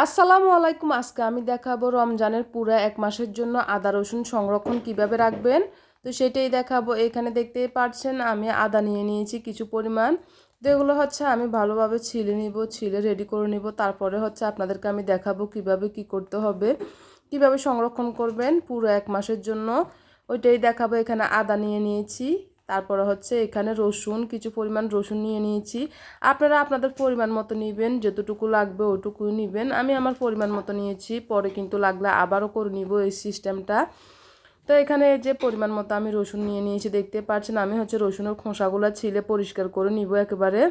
আসসালামু আলাইকুম। আজকে আমি দেখাবো রমজানের পুরো এক মাসের জন্য আদা রসুন সংরক্ষণ কিভাবে রাখবেন। তো সেটাই দেখাবো। এখানে দেখতেই পাচ্ছেন আমি আদা নিয়ে নিয়েছি কিছু পরিমাণ। তো এগুলো হচ্ছে আমি ভালোভাবে ছিলে নিব, ছিলে রেডি করে নিব। তারপরে হচ্ছে আপনাদেরকে আমি দেখাবো কিভাবে কি করতে হবে, কিভাবে সংরক্ষণ করবেন পুরো এক মাসের জন্য, ওইটাই দেখাবো। এখানে আদা নিয়ে নিয়েছি, তারপরে হচ্ছে এখানে রসুন, কিছু পরিমাণ রসুন নিয়ে নিয়েছি। আপনারা আপনাদের পরিমাণ মতো নেবেন, যতটুকু লাগবে ওটুকুই নেবেন। আমি আমার পরিমাণ মতো নিয়েছি, পরে কিন্তু লাগলে আবারও করে নিব এই সিস্টেমটা। তো এখানে যে পরিমাণ মতো আমি রসুন নিয়ে নিয়েছি দেখতে পাচ্ছেন। আমি হচ্ছে রসুনের খোসাগুলো ছিলে পরিষ্কার করে নিব একেবারে।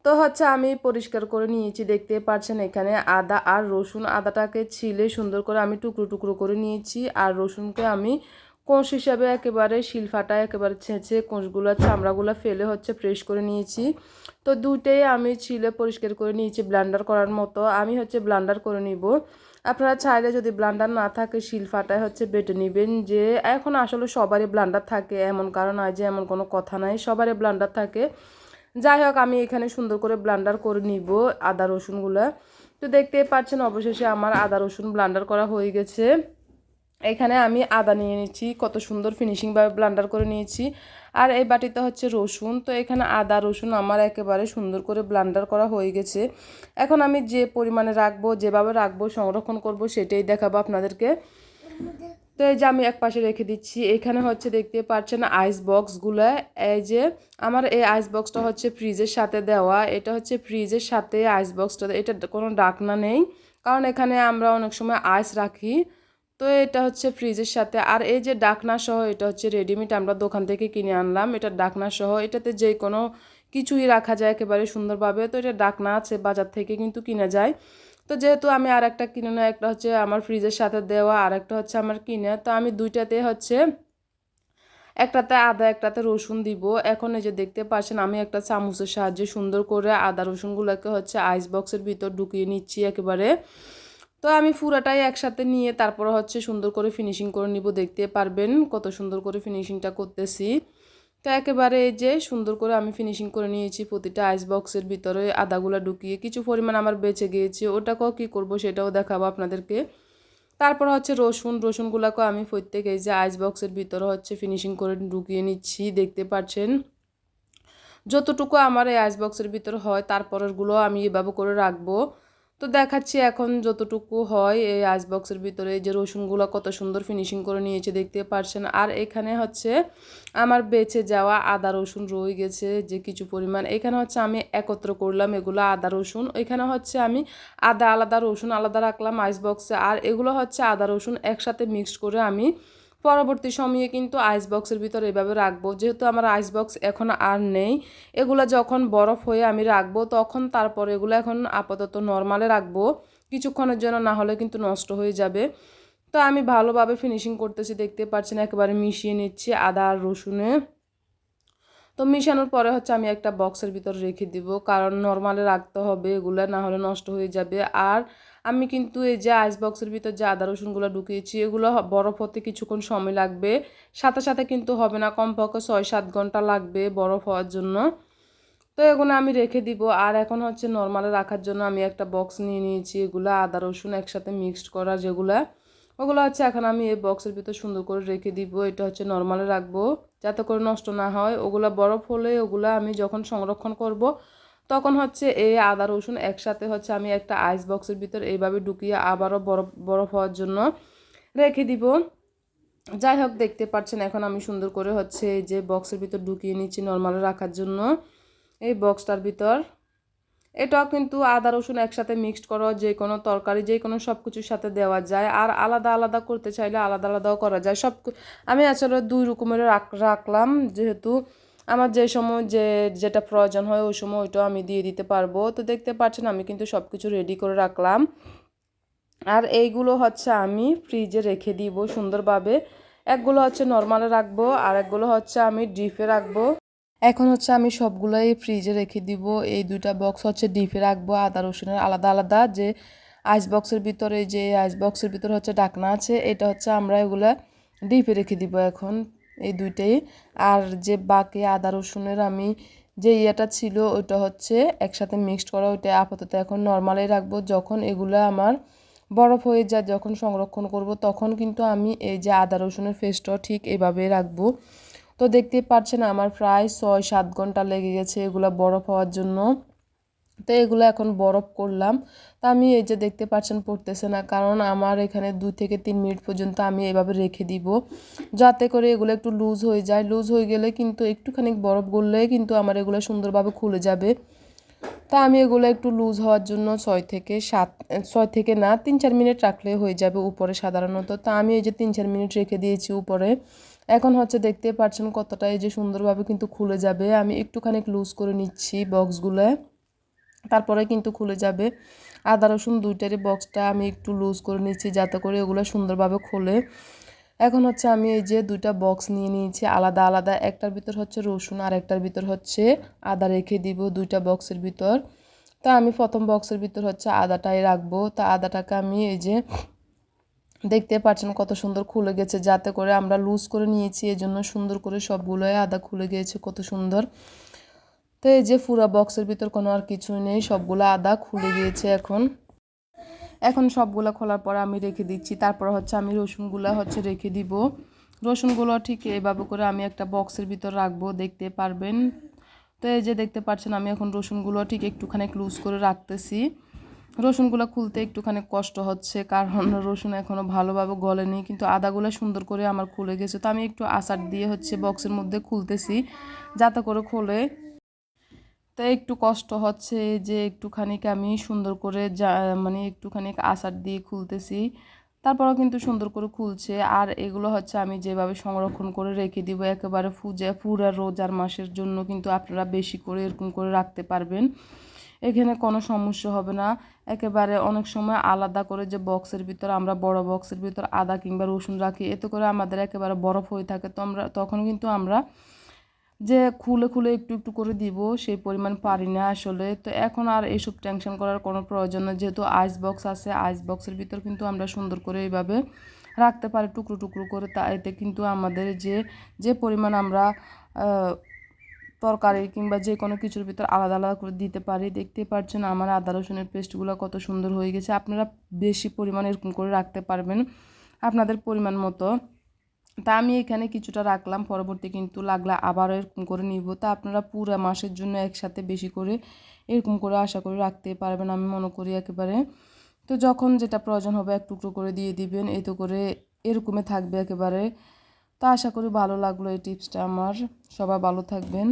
তো হচ্ছে আমি পরিষ্কার করে নিয়েছি দেখতে পাচ্ছেন। এখানে আদা আর রসুন, আদাটাকে ছিলে সুন্দর করে আমি টুকরো টুকরো করে নিয়েছি, আর রসুনকে আমি কোষ হিসাবে একেবারে শিলফাটায় একেবারে ছেঁচে কোষগুলো চামড়াগুলো ফেলে হচ্ছে ফ্রেশ করে নিয়েছি। তো দুইটাই আমি ছিলে পরিষ্কার করে নিয়েছি ব্লেন্ডার করার মতো। আমি হচ্ছে ব্লেন্ডার করে নিব। আপনারা চাইলে যদি ব্লেন্ডার না থাকে শিলফাটায় হচ্ছে বেটে নেবেন। যে এখন আসলে সবারই ব্লেন্ডার থাকে, এমন কারণ নয় যে এমন কোনো কথা নাই, সবারই ব্লেন্ডার থাকে। যাই হোক, আমি এখানে সুন্দর করে ব্লেন্ডার করে নিব আদা রসুনগুলো। তো দেখতেই পাচ্ছেন অবশেষে আমার আদা রসুন ব্লেন্ডার করা হয়ে গেছে। এখানে আমি আদা নিয়ে নিচ্ছি, কত সুন্দর ফিনিশিংভাবে ব্লেন্ডার করে নিয়েছি। আর এই বাটিতে হচ্ছে রসুন। তো এখানে আদা রসুন আমার একেবারে সুন্দর করে ব্লেন্ডার করা হয়ে গেছে। এখন আমি যে পরিমাণে রাখবো, যেভাবে রাখবো, সংরক্ষণ করব, সেটাই দেখাবো আপনাদেরকে। তো এই যে আমি এক পাশে রেখে দিচ্ছি। এখানে হচ্ছে দেখতে পাচ্ছেন আইস বক্সগুলো। এই যে আমার এই আইস বক্সটা হচ্ছে ফ্রিজের সাথে দেওয়া। এটা হচ্ছে ফ্রিজের সাথে আইস বক্সটা, এটা কোনো ঢাকনা নেই, কারণ এখানে আমরা অনেক সময় আইস রাখি। তো এটা হচ্ছে ফ্রিজের সাথে। আর এই যে ডাকনা সহ, এটা হচ্ছে রেডিমেড, আমরা দোকান থেকে কিনে আনলাম। এটা ডাকনা সহ, এটাতে যে কোনো কিছুই রাখা যায় একেবারে সুন্দরভাবে। তো এটা ডাকনা আছে, বাজার থেকে কিন্তু কিনা যায়। তো যেহেতু আমি আর একটা কিনে না, একটা হচ্ছে আমার ফ্রিজের সাথে দেওয়া, আর একটা হচ্ছে আমার কিনে, তো আমি দুইটাতে হচ্ছে একটাতে আদা একটাতে রসুন দিব। এখন এই যে দেখতে পাচ্ছেন আমি একটা চামচের সাহায্যে সুন্দর করে আদা রসুনগুলোকে হচ্ছে আইস বক্সের ভিতর ঢুকিয়ে নিচ্ছি একেবারে। তো আমি পুরাটাই একসাথে নিয়ে তারপর হচ্ছে সুন্দর করে ফিনিশিং করে নিব। দেখতে পারবেন কত সুন্দর করে ফিনিশিংটা করতেছি। তো একেবারে এই যে সুন্দর করে আমি ফিনিশিং করে নিয়েছি প্রতিটা আইস বক্সের ভিতরে আদাগুলো ঢুকিয়ে। কিছু পরিমাণ আমার বেঁচে গিয়েছে, ওটাকেও কী করব সেটাও দেখাবো আপনাদেরকে। তারপর হচ্ছে রসুনগুলোকেও আমি প্রত্যেক এই যে আইস বক্সের ভিতরে হচ্ছে ফিনিশিং করে ঢুকিয়ে নিচ্ছি। দেখতে পাচ্ছেন যতটুকু আমার এই আইস বক্সের ভিতরে হয় তারপরেরগুলো আমি এভাবে করে রাখবো। তো দেখাচ্ছি এখন যতটুকু হয় এই আইস বক্সের ভিতরে। এই যে রসুনগুলো কত সুন্দর ফিনিশিং করে নিয়েছে দেখতে পাচ্ছেন। আর এখানে হচ্ছে আমার বেঁচে যাওয়া আদা রসুন রয়ে গেছে যে কিছু পরিমাণ, এখানে হচ্ছে আমি একত্র করলাম এগুলো আদা রসুন। এখানে হচ্ছে আমি আদা আলাদা রসুন আলাদা রাখলাম আইস বক্সে, আর এগুলো হচ্ছে আদা রসুন একসাথে মিক্সড করে আমি পরবর্তী সময়ে কিন্তু আইস বক্সের ভিতরে এভাবে রাখবো। যেহেতু আমার আইস বক্স এখন আর নেই, এগুলো যখন বরফ হয়ে আমি রাখবো তখন তারপর এগুলো এখন আপাতত নর্মালে রাখবো কিছুক্ষণের জন্য, না হলে কিন্তু নষ্ট হয়ে যাবে। তো আমি ভালোভাবে ফিনিশিং করতেছি দেখতে পাচ্ছেন, একেবারে মিশিয়ে নিচ্ছি আদা আর রসুনে। তো মিশানোর পরে হচ্ছে আমি একটা বক্সের ভিতর রেখে দিব, কারণ নর্মালে রাখতে হবে, এগুলো না হলে নষ্ট হয়ে যাবে। আর আমি কিন্তু এই যে আইস বক্সের ভিতর যে আদা রসুনগুলো ঢুকিয়েছি এগুলো বরফ হতে কিছুক্ষণ সময় লাগবে, সাথে সাথে কিন্তু হবে না, কমপক্ষে 6-7 ঘন্টা লাগবে বরফ হওয়ার জন্য। তো এগুলো আমি রেখে দিব। আর এখন হচ্ছে নর্মালে রাখার জন্য আমি একটা বক্স নিয়ে নিয়েছি, এগুলো আদা রসুন একসাথে মিক্সড করা যেগুলো, ওগুলো হচ্ছে এখন আমি এই বক্সের ভিতর সুন্দর করে রেখে দিব। এটা হচ্ছে নর্মালে রাখবো যাতে করে নষ্ট না হয়। ওগুলো বরফ হলে ওগুলো আমি যখন সংরক্ষণ করব তখন হচ্ছে এই আদা রসুন একসাথে হচ্ছে আমি একটা আইস বক্সের ভিতর এইভাবে ঢুকিয়ে আবারও বরফ বরফ হওয়ার জন্য রেখে দিব। যাই হোক, দেখতে পাচ্ছেন এখন আমি সুন্দর করে হচ্ছে এই যে বক্সের ভিতর ঢুকিয়ে নিচ্ছি নর্মালে রাখার জন্য এই বক্সটার ভিতর। এটাও কিন্তু আদা রসুন একসাথে মিক্সড করা, যে কোনো তরকারি যে কোনো সব কিছুর সাথে দেওয়া যায়। আর আলাদা আলাদা করতে চাইলে আলাদা আলাদাও করা যায়। আমি আসলে দুই রকমের রাখলাম, যেহেতু আমার যে সময় যেটা প্রয়োজন হয় ওই সময় ওইটাও আমি দিয়ে দিতে পারবো। তো দেখতে পাচ্ছেন আমি কিন্তু সব কিছু রেডি করে রাখলাম। আর এইগুলো হচ্ছে আমি ফ্রিজে রেখে দিব সুন্দরভাবে। একগুলো হচ্ছে নর্মালে রাখবো, আর একগুলো হচ্ছে আমি ডিপে রাখবো। এখন হচ্ছে আমি সবগুলোই ফ্রিজে রেখে দিব। এই দুইটা বক্স হচ্ছে ডিপে রাখবো আদা রসুনের আলাদা আলাদা। যে আইস বক্সের ভিতরে, যে আইস বক্সের ভিতরে হচ্ছে ঢাকনা আছে, এটা হচ্ছে আমরা এগুলা ডিপে রেখে দিব এখন এই দুইটাই। আর যে বাকি আদা রসুনের আমি যে ইয়েটা ছিল ওইটা হচ্ছে একসাথে মিক্সড করা, ওইটা আপাতত এখন নর্মালেই রাখবো। যখন এগুলো আমার বরফ হয়ে যায়, যখন সংরক্ষণ করব, তখন কিন্তু আমি এই যে আদা রসুনের পেস্টটা ঠিক এভাবেই রাখবো। তো দেখতেই পাচ্ছেন আমার প্রায় 6-7 ঘন্টা লেগে গেছে এগুলো বরফ হওয়ার জন্য। তো এগুলো এখন বরফ করলাম। তো আমি এই যে দেখতে পাচ্ছেন পড়তেছে না, কারণ আমার এখানে 2 থেকে 3 মিনিট পর্যন্ত আমি এভাবে রেখে দিব, যাতে করে এগুলো একটু লুজ হয়ে যায়। লুজ হয়ে গেলে কিন্তু একটুখানি বরফ গললে কিন্তু আমার এগুলো সুন্দরভাবে খুলে যাবে। তা আমি এগুলো একটু লুজ হওয়ার জন্য 6 থেকে না 3-4 মিনিট রাখলে হয়ে যাবে উপরে সাধারণত। তা আমি এই যে 3-4 মিনিট রেখে দিয়েছি উপরে। এখন হচ্ছে দেখতে পাচ্ছেন কতটা এই যে সুন্দরভাবে কিন্তু খুলে যাবে। আমি একটুখানি লুজ করে নিচ্ছি বক্সগুলো, তারপরে কিন্তু খুলে যাবে। আদা রসুন দুইটারই বক্সটা আমি একটু লুজ করে নিচ্ছি যাতে করে ওগুলো সুন্দরভাবে খোলে। এখন হচ্ছে আমি এই যে 2টা বক্স নিয়ে নিয়েছি আলাদা আলাদা, একটার ভিতর হচ্ছে রসুন আর একটার ভিতর হচ্ছে আদা রেখে দিব 2টা বক্সের ভিতর। তা আমি প্রথম বক্সের ভিতর হচ্ছে আদাটাই রাখবো। তা আদাটাকে আমি এই যে দেখতে পাচ্ছেন কত সুন্দর খুলে গেছে, যাতে করে আমরা লুজ করে নিয়েছি এজন্য সুন্দর করে সবগুলোই আদা খুলে গিয়েছে কত সুন্দর। তো এই যে পুরো বক্সের ভিতর কোনো আর কিছু নেই, সবগুলো আদা খুলে গিয়েছে। এখন সবগুলো খোলার পর আমি রেখে দিচ্ছি। তারপর হচ্ছে আমি রসুনগুলো হচ্ছে রেখে দিব। রসুনগুলো ঠিক এভাবে করে আমি একটা বক্সের ভিতর রাখবো, দেখতে পারবেন। তো এই যে দেখতে পাচ্ছেন আমি এখন রসুনগুলো ঠিক একটুখানি লুজ করে রাখতেছি। রসুনগুলো খুলতে একটুখানি কষ্ট হচ্ছে, কারণ রসুন এখনও ভালোভাবে গলেনি, কিন্তু আদাগুলো সুন্দর করে আমার খুলে গেছে। তো আমি একটু আচার দিয়ে হচ্ছে বক্সের মধ্যে খুলতেছি যাতে করে খোলে। তো একটু কষ্ট হচ্ছে যে একটুখানি আমি সুন্দর করে মানে একটুখানি আচার দিয়ে খুলতেছি, তারপরেও কিন্তু সুন্দর করে খুলছে। আর এগুলো হচ্ছে আমি যেভাবে সংরক্ষণ করে রেখে দিব একেবারে পুরা রোজার মাসের জন্য, কিন্তু আপনারা বেশি করে এরকম করে রাখতে পারবেন, এখানে কোনো সমস্যা হবে না। একেবারে অনেক সময় আলাদা করে যে বক্সের ভিতর আমরা বড় বক্সের ভিতর আদা কিংবা রসুন রাখি, এতে করে আমাদের একেবারে বরফ হয়ে থাকে। তো তখন কিন্তু আমরা যে খুলে খুলে একটু একটু করে দিব সেই পরিমাণ পারি না আসলে। তো এখন আর এইসব টেনশন করার কোনো প্রয়োজন নেই, যেহেতু আইস বক্স আছে, আইস বক্সের ভিতর কিন্তু আমরা সুন্দর করে এইভাবে রাখতে পারি টুকরো টুকরো করে। তা এতে কিন্তু আমাদের যে যে পরিমাণ আমরা তরকারি কিংবা যে কোনো কিছুর ভিতর আলাদা আলাদা করে দিতে পারি। দেখতে পাচ্ছেন আমার আদা রসুনের পেস্টগুলো কত সুন্দর হয়ে গেছে। আপনারা বেশি পরিমাণ এরকম করে রাখতে পারবেন আপনাদের পরিমাণ মতো। তা আমি এখানে কিছুটা রাখলাম, পরবর্তী কিন্তু লাগলে আবারও এরকম করে নিব। তা আপনারা পুরো মাসের জন্য একসাথে বেশি করে এরকম করে আশা করে রাখতে পারবেন আমি মনে করি একেবারে। তো যখন যেটা প্রয়োজন হবে এক টুকরো করে দিয়ে দিবেন, এতে করে এরকমই থাকবে একেবারে। তো আশা করি ভালো লাগলো এই টিপসটা আমার। সবাই ভালো থাকবেন।